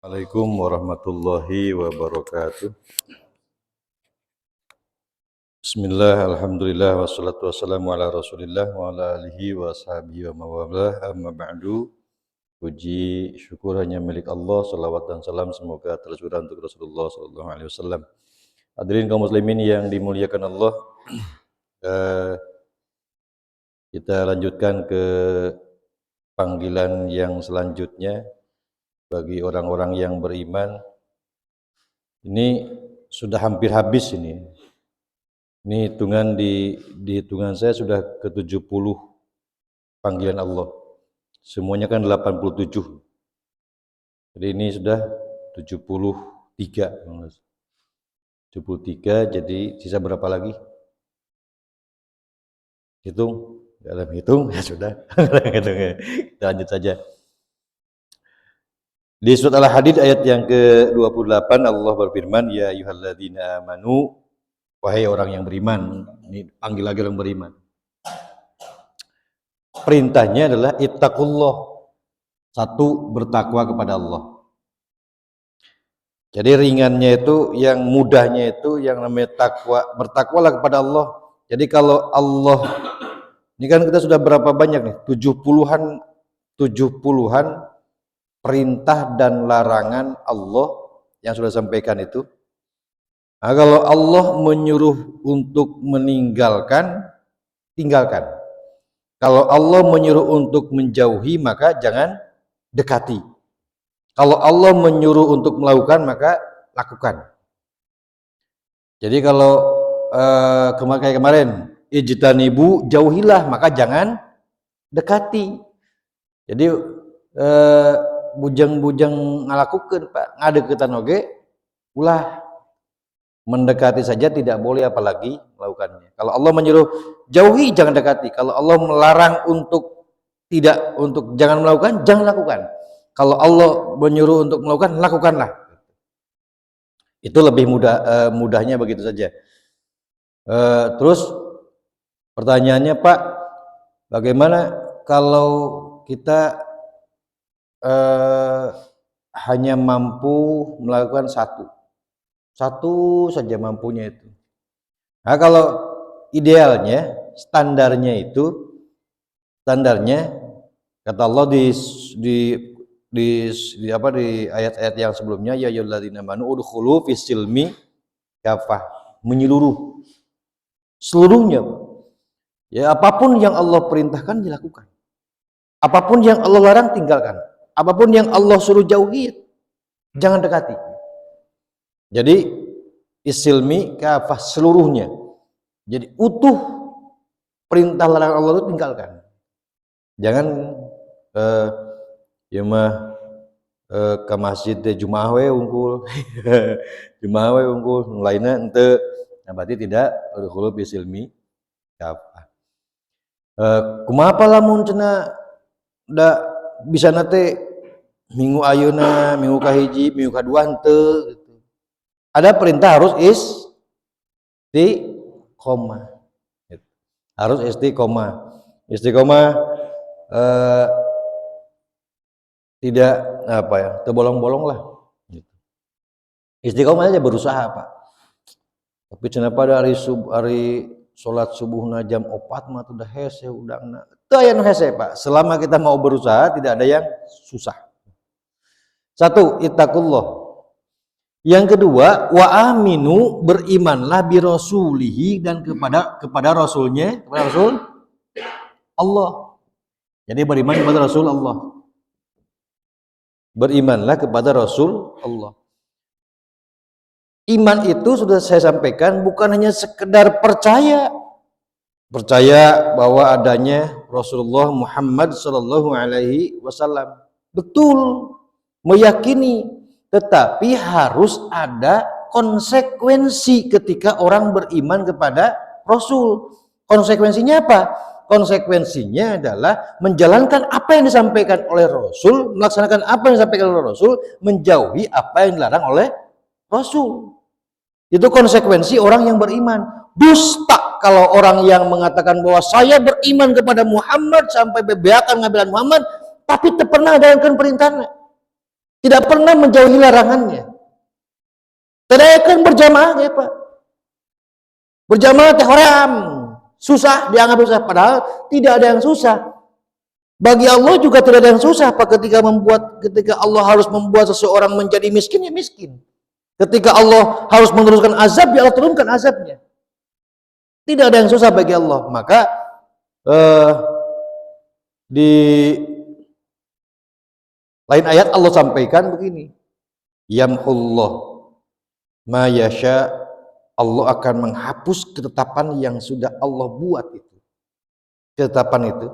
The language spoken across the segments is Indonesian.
Assalamualaikum warahmatullahi wabarakatuh. Bismillah, alhamdulillah, wassalatu wassalamu ala rasulillah wa ala alihi wa sahbihi wa mawalah, amma ba'du. Puji syukur hanya milik Allah, salawat dan salam semoga tercurah untuk Rasulullah sallallahu alaihi wasallam. Hadirin kaum muslimin yang dimuliakan Allah, kita lanjutkan ke panggilan yang selanjutnya bagi orang-orang yang beriman. Ini sudah hampir habis ini. Ini hitungan di hitungan saya sudah ke-70 panggilan Allah. Semuanya kan 87. Jadi ini sudah 73. 73, jadi sisa berapa lagi? Hitung? Dalam hitung ya sudah. Kita lanjut saja. Di surat Al-Hadid ayat yang ke-28 Allah berfirman, ya ayyuhalladzina amanu, wahai orang yang beriman. Ini panggil lagi orang beriman. Perintahnya adalah ittaqullah. Satu, bertakwa kepada Allah. Jadi ringannya itu, yang mudahnya itu yang namanya takwa, bertakwalah kepada Allah. Jadi kalau Allah, ini kan kita sudah berapa banyak nih? 70-an perintah dan larangan Allah yang sudah sampaikan itu. Nah, kalau Allah menyuruh untuk meninggalkan, tinggalkan. Kalau Allah menyuruh untuk menjauhi, maka jangan dekati. Kalau Allah menyuruh untuk melakukan, maka lakukan. Jadi kalau kayak kemarin, ijtanibu, jauhilah, maka jangan dekati. Jadi bujang-bujang ngalakukeun Pak, ngadeukeutan oge ulah, mendekati saja tidak boleh apalagi melakukannya. Kalau Allah menyuruh jauhi, jangan dekati. Kalau Allah melarang untuk jangan melakukan, jangan lakukan. Kalau Allah menyuruh untuk melakukan, lakukanlah. Itu lebih mudahnya begitu saja. Terus pertanyaannya Pak, bagaimana kalau kita hanya mampu melakukan satu saja mampunya itu. Nah, kalau idealnya, standarnya kata Allah di ayat-ayat yang sebelumnya, ya ayyuhalladzina amanu udkhulu fis-silmi kafah, menyeluruh seluruhnya. Ya, apapun yang Allah perintahkan dilakukan. Apapun yang Allah larang tinggalkan. Apapun yang Allah suruh jauhi, jangan dekati. Jadi isilmi kafah, seluruhnya. Jadi utuh perintah larangan Allah itu tinggalkan. Jangan ya mah ke masjid Jumaah we unggul. Jumaah we unggul, lainnya henteu. Nah, berarti tidak udkhulu bisilmi kafah. Kumaha lamun cenah da bisa nate minggu ayeuna, minggu kahiji, minggu kadua henteu gitu. Ada perintah harus istiqomah. Harus istiqomah. Istiqomah tidak terbolong-bolong lah. Istiqomah aja berusaha Pak. Tapi kenapa hari sholat subuhna jam 4 mah udah hese udangna. Teu aya nu hese Pak. Selama kita mau berusaha tidak ada yang susah. Satu, ittaqullah. Yang kedua, wa aminu, berimanlah bi rasulihi, dan kepada rasulnya, kepada Rasul Allah. Jadi beriman kepada Rasul Allah. Berimanlah kepada Rasul Allah. Iman itu sudah saya sampaikan bukan hanya sekedar percaya bahwa adanya Rasulullah Muhammad sallallahu alaihi wasallam. Betul, meyakini, tetapi harus ada konsekuensi ketika orang beriman kepada Rasul. Konsekuensinya apa? Konsekuensinya adalah menjalankan apa yang disampaikan oleh Rasul, melaksanakan apa yang disampaikan oleh Rasul, menjauhi apa yang dilarang oleh Rasul. Itu konsekuensi orang yang beriman. Dusta kalau orang yang mengatakan bahwa saya beriman kepada Muhammad sampai bebeakan ngabelan Muhammad, tapi tak pernah jalankan perintahnya. tidak pernah menjauhi larangannya. Terayakan berjamaah ya Pak. Berjamaah teh haram, susah, dianggap susah, padahal tidak ada yang susah. Bagi Allah juga tidak ada yang susah Pak, ketika Allah harus membuat seseorang menjadi miskin, ya miskin. Ketika Allah harus menurunkan azab, ya Allah turunkan azabnya. Tidak ada yang susah bagi Allah. Maka di lain ayat Allah sampaikan begini, yamhullah ma yasha, Allah akan menghapus ketetapan yang sudah Allah buat itu. Ketetapan itu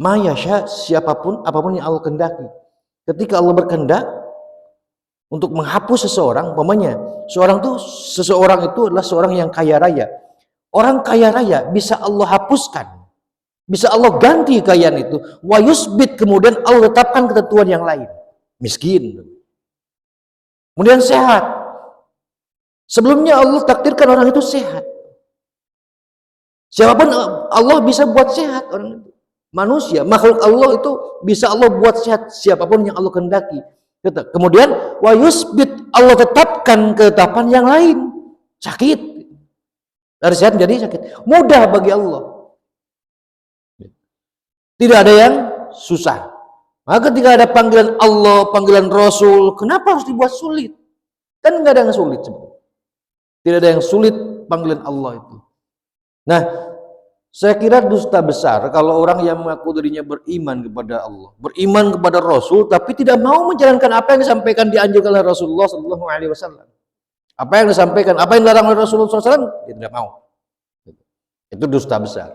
ma yasha, siapapun apapun yang Allah kehendaki. Ketika Allah berkehendak untuk menghapus seseorang, umpamanya seseorang itu adalah seorang yang kaya raya. Orang kaya raya bisa Allah hapuskan, bisa Allah ganti kekayaan itu, wa yusbit, kemudian Allah tetapkan ketentuan yang lain. Miskin, kemudian sehat. Sebelumnya Allah takdirkan orang itu sehat. Siapapun Allah bisa buat sehat orang itu. Manusia, makhluk Allah itu bisa Allah buat sehat, siapapun yang Allah kehendaki. Kemudian wa yusbit, Allah tetapkan ketetapan yang lain. Sakit, dari sehat menjadi sakit. Mudah bagi Allah. Tidak ada yang susah. Maka ketika ada panggilan Allah, panggilan Rasul, kenapa harus dibuat sulit? Kan nggak ada yang sulit sebenarnya. Tidak ada yang sulit panggilan Allah itu. Nah, saya kira dusta besar kalau orang yang mengaku dirinya beriman kepada Allah, beriman kepada Rasul, tapi tidak mau menjalankan apa yang disampaikan, dianjurkan oleh Rasulullah SAW. Apa yang disampaikan, apa yang dilarang oleh Rasulullah SAW, dia tidak mau. Itu dusta besar.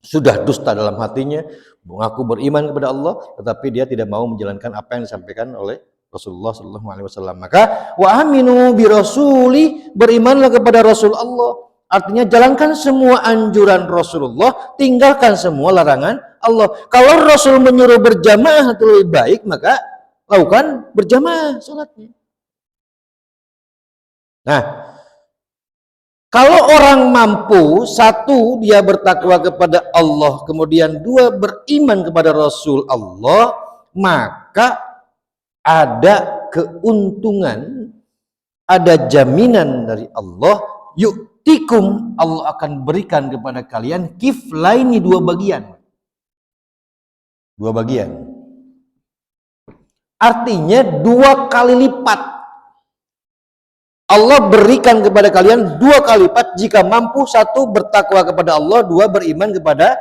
Sudah dusta dalam hatinya, mengaku beriman kepada Allah, tetapi dia tidak mau menjalankan apa yang disampaikan oleh Rasulullah SAW. Maka wa aminu bi rasuli, berimanlah kepada Rasul Allah. Artinya jalankan semua anjuran Rasulullah, tinggalkan semua larangan Allah. Kalau Rasul menyuruh berjamaah itu lebih baik, maka lakukan berjamaah salatnya. Nah, kalau orang mampu, satu, dia bertakwa kepada Allah, kemudian dua, beriman kepada Rasul Allah, maka ada keuntungan, ada jaminan dari Allah, yu'tikum, Allah akan berikan kepada kalian kiflaini, dua bagian. Dua bagian. Artinya 2 kali lipat. Allah berikan kepada kalian 2 kali lipat jika mampu, satu, bertakwa kepada Allah, dua, beriman kepada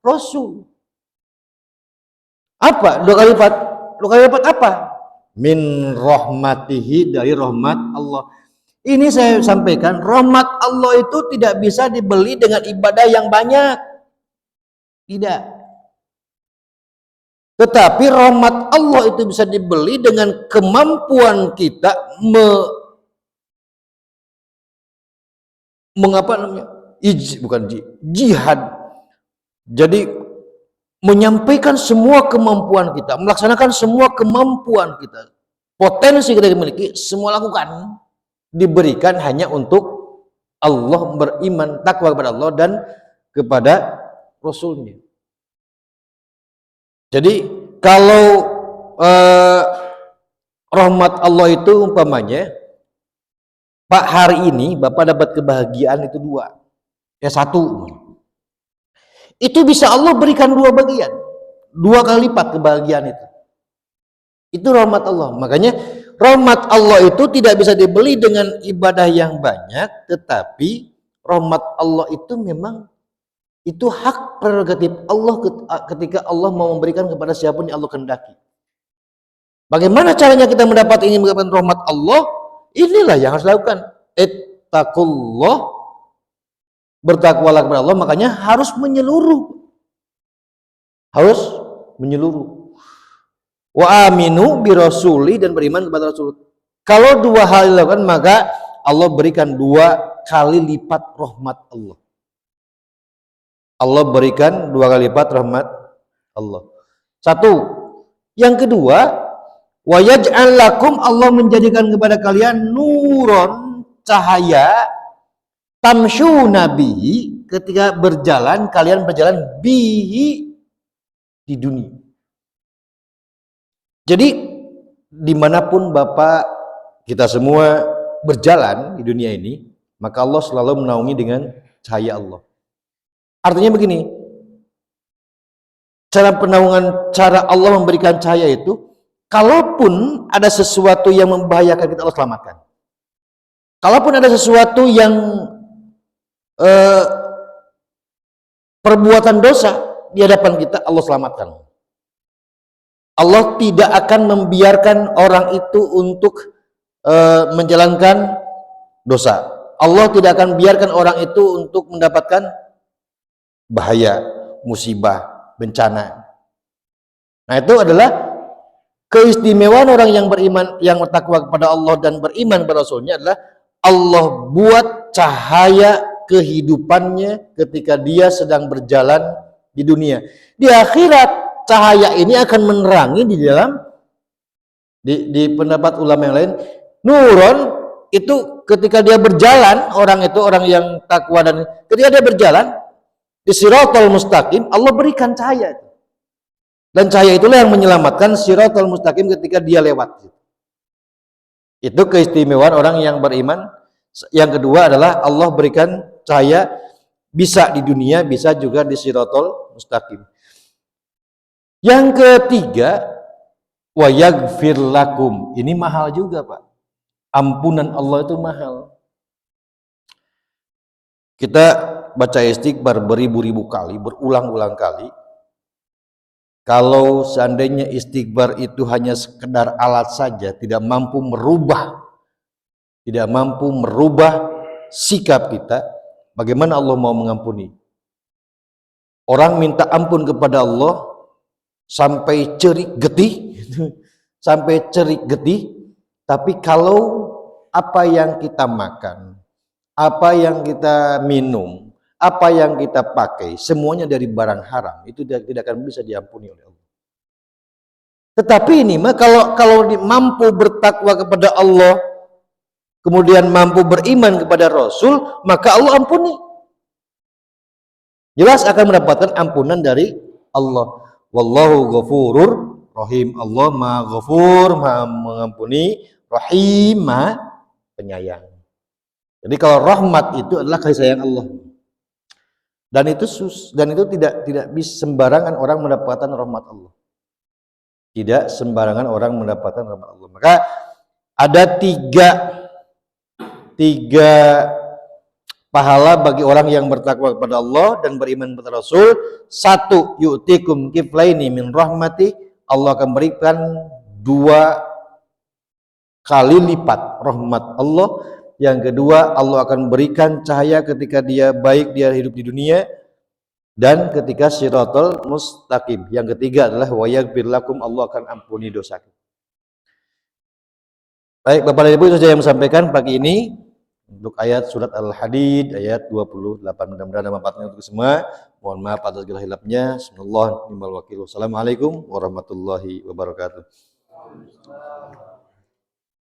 Rasul. Apa 2 kali lipat? 2 kali lipat apa? Min rahmatihi, dari rahmat Allah. Ini saya sampaikan, rahmat Allah itu tidak bisa dibeli dengan ibadah yang banyak. Tidak. Tetapi rahmat Allah itu bisa dibeli dengan kemampuan kita jihad. Jadi menyampaikan semua kemampuan kita, melaksanakan semua kemampuan kita, potensi kita dimiliki, semua lakukan, diberikan hanya untuk Allah, beriman, takwa kepada Allah dan kepada Rasulnya. Jadi kalau rahmat Allah itu umpamanya, Pak, hari ini Bapak dapat kebahagiaan itu 2, ya 1, itu bisa Allah berikan 2 bagian, 2 kali lipat kebahagiaan itu rahmat Allah. Makanya rahmat Allah itu tidak bisa dibeli dengan ibadah yang banyak, tetapi rahmat Allah itu memang itu hak prerogatif Allah ketika Allah mau memberikan kepada siapapun yang Allah kehendaki. Bagaimana caranya kita mendapatkan rahmat Allah? Inilah yang harus dilakukan. Ittaqullah, bertakwalah kepada Allah, makanya harus menyeluruh. Harus menyeluruh. Wa aminu bi rasuli, dan beriman kepada Rasul. Kalau 2 hal dilakukan, maka Allah berikan 2 kali lipat rahmat Allah. Allah berikan 2 kali lipat rahmat Allah. 1. Yang kedua, wa yaj'al lakum, Allah menjadikan kepada kalian nuron, cahaya, tamsyu nabi, ketika berjalan, kalian berjalan bihi, di dunia. Jadi dimanapun Bapak kita semua berjalan di dunia ini, maka Allah selalu menaungi dengan cahaya Allah. Artinya begini, cara penaungan, cara Allah memberikan cahaya itu, kalaupun ada sesuatu yang membahayakan kita, Allah selamatkan. Kalaupun ada sesuatu yang perbuatan dosa di hadapan kita, Allah selamatkan. Allah tidak akan membiarkan orang itu untuk menjalankan dosa. Allah tidak akan biarkan orang itu untuk mendapatkan bahaya, musibah, bencana. Nah, itu adalah keistimewaan orang yang beriman, yang bertakwa kepada Allah dan beriman kepada Rasulnya adalah Allah buat cahaya kehidupannya ketika dia sedang berjalan di dunia. Di akhirat, cahaya ini akan menerangi di dalam di pendapat ulama yang lain, nuron itu ketika dia berjalan, orang itu orang yang takwa, dan ketika dia berjalan di Shiratal Mustaqim, Allah berikan cahaya. Dan cahaya itulah yang menyelamatkan Shiratal Mustaqim ketika dia lewat. Itu keistimewaan orang yang beriman. Yang kedua adalah Allah berikan cahaya bisa di dunia, bisa juga di Shiratal Mustaqim. Yang ketiga, wa yaghfir lakum. Ini mahal juga, Pak. Ampunan Allah itu mahal. Kita baca istighfar beribu-ribu kali, berulang-ulang kali. Kalau seandainya istighfar itu hanya sekedar alat saja, tidak mampu merubah sikap kita, bagaimana Allah mau mengampuni? Orang minta ampun kepada Allah sampai cerik getih, tapi kalau apa yang kita makan, apa yang kita minum, apa yang kita pakai, semuanya dari barang haram, itu tidak akan bisa diampuni oleh Allah. Tetapi ini mah kalau mampu bertakwa kepada Allah, kemudian mampu beriman kepada Rasul, maka Allah ampuni. Jelas akan mendapatkan ampunan dari Allah. Wallahu ghafurur rahim. Allah Maha Ghafur, Maha mengampuni, Rahim, Maha penyayang. Jadi kalau rahmat itu adalah kasih sayang Allah. Dan itu tidak bisa sembarangan orang mendapatkan rahmat Allah. Tidak sembarangan orang mendapatkan rahmat Allah. Maka ada tiga pahala bagi orang yang bertakwa kepada Allah dan beriman kepada Rasul. Satu, yu'tikum kiflaini min rahmati. Allah akan berikan 2 kali lipat rahmat Allah. Yang kedua, Allah akan berikan cahaya ketika dia hidup di dunia dan ketika Shiratal Mustaqim. Yang ketiga adalah wa yaghfir lakum, Allah akan ampuni dosa. Baik, Bapak dan Ibu, itu saja yang sampaikan pagi ini untuk ayat surat Al-Hadid ayat 28. Mudah-mudahan manfaatnya untuk semua. Mohon maaf atas segala hilafnya. Bismillahirrahmanirrahim. Wassalamualaikum warahmatullahi wabarakatuh.